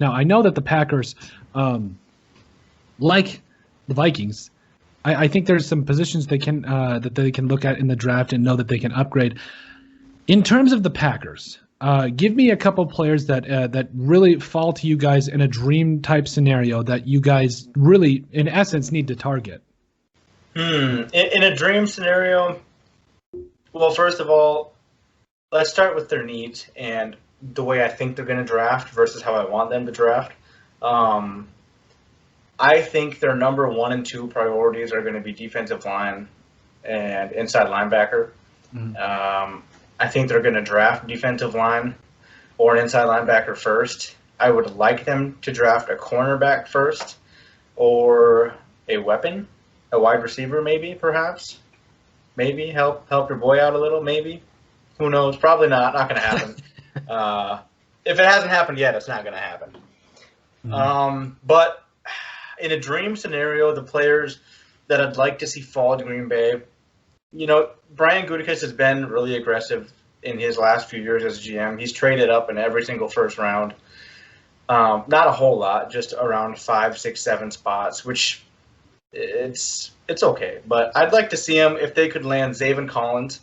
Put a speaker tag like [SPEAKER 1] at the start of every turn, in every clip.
[SPEAKER 1] Now, I know that the Packers, like the Vikings, I think there's some positions they can that they can look at in the draft and know that they can upgrade. In terms of the Packers, give me a couple players that really fall to you guys in a dream type scenario that you guys really, in essence, need to target.
[SPEAKER 2] In a dream scenario, well, first of all, let's start with their needs and the way I think they're going to draft versus how I want them to draft. I think their number 1 and 2 priorities are going to be defensive line and inside linebacker. Mm-hmm. I think they're going to draft defensive line or an inside linebacker first. I would like them to draft a cornerback first or a weapon, a wide receiver maybe, perhaps. Maybe help your boy out a little, maybe. Who knows? Probably not. Not going to happen. If it hasn't happened yet, it's not going to happen. Mm-hmm. But in a dream scenario, the players that I'd like to see fall to Green Bay, Brian Gutekunst has been really aggressive in his last few years as GM. He's traded up in every single first round. Not a whole lot, just around 5, 6, 7 spots, which it's okay. But I'd like to see him, if they could land Zaven Collins,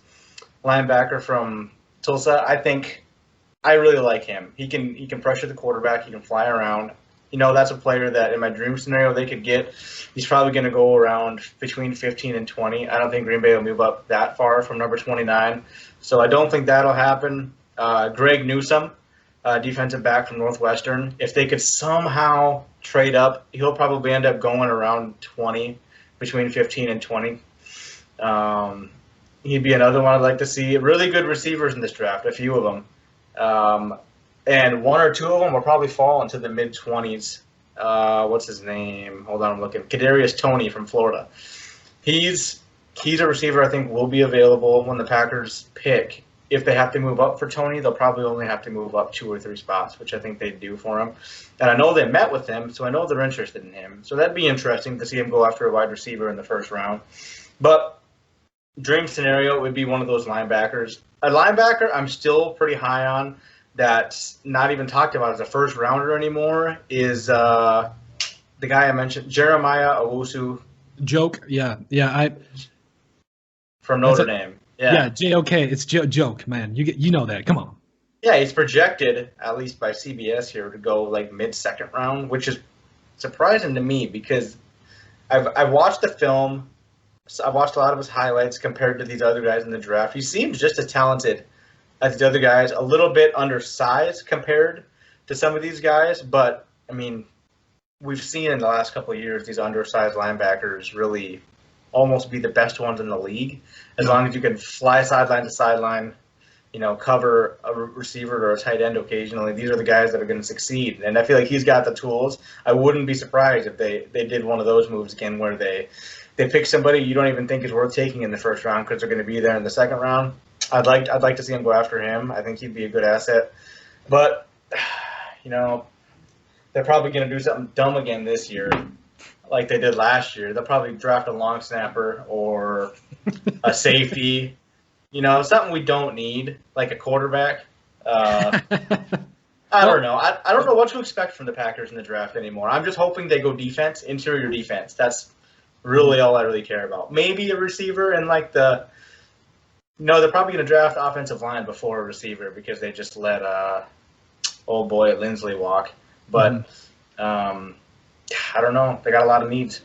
[SPEAKER 2] linebacker from Tulsa. I really like him. He can pressure the quarterback. He can fly around. That's a player that in my dream scenario they could get. He's probably going to go around between 15 and 20. I don't think Green Bay will move up that far from number 29. So I don't think that'll happen. Greg Newsome, defensive back from Northwestern. If they could somehow trade up, he'll probably end up going around 20, between 15 and 20. He'd be another one I'd like to see. Really good receivers in this draft, a few of them. And 1 or 2 of them will probably fall into the mid-20s. What's his name? Hold on, I'm looking. Kadarius Toney from Florida. He's a receiver I think will be available when the Packers pick. If they have to move up for Toney, they'll probably only have to move up 2 or 3 spots, which I think they'd do for him. And I know they met with him, so I know they're interested in him. So that'd be interesting to see him go after a wide receiver in the first round. But dream scenario would be one of those linebackers. A linebacker I'm still pretty high on, that's not even talked about as a first rounder anymore, is the guy I mentioned, Jeremiah Owusu.
[SPEAKER 1] Joke, yeah.
[SPEAKER 2] From Notre Dame.
[SPEAKER 1] Yeah, J-O-K, it's joke, man. You know that, come on.
[SPEAKER 2] Yeah, he's projected, at least by CBS here, to go like mid-second round, which is surprising to me because I've watched the film. I've watched a lot of his highlights compared to these other guys in the draft. He seems just as talented as the other guys, a little bit undersized compared to some of these guys. But, I mean, we've seen in the last couple of years these undersized linebackers really almost be the best ones in the league. As long as you can fly sideline to sideline, cover a receiver or a tight end occasionally, these are the guys that are going to succeed. And I feel like he's got the tools. I wouldn't be surprised if they did one of those moves again where they pick somebody you don't even think is worth taking in the first round because they're going to be there in the second round. I'd like to see him go after him. I think he'd be a good asset. But, they're probably going to do something dumb again this year like they did last year. They'll probably draft a long snapper or a safety, something we don't need, like a quarterback. I don't know. I don't know what to expect from the Packers in the draft anymore. I'm just hoping they go defense, interior defense. That's really all I really care about. Maybe a receiver and they're probably going to draft offensive line before a receiver because they just let old boy Lindsley walk. But I don't know. They got a lot of needs.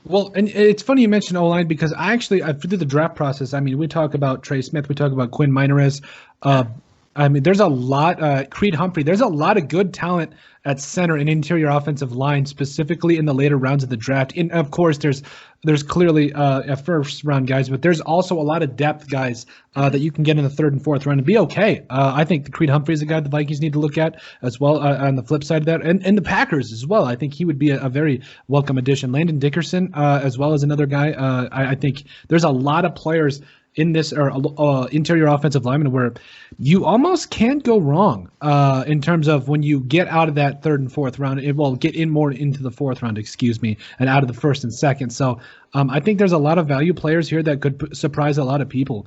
[SPEAKER 1] Well, and it's funny you mentioned O-line because I through the draft process, we talk about Trey Smith, we talk about Quinn Meinerz. There's a lot, Creed Humphrey, there's a lot of good talent at center and interior offensive line, specifically in the later rounds of the draft. And of course, there's clearly first round guys, but there's also a lot of depth guys that you can get in the 3rd and 4th round and be okay. I think the Creed Humphrey is a guy the Vikings need to look at as well on the flip side of that, and the Packers as well. I think he would be a very welcome addition. Landon Dickerson as well as another guy. I think there's a lot of players in this interior offensive lineman where you almost can't go wrong in terms of when you get out of that 3rd and 4th round, get in more into the 4th round, and out of the 1st and 2nd. So I think there's a lot of value players here that could surprise a lot of people.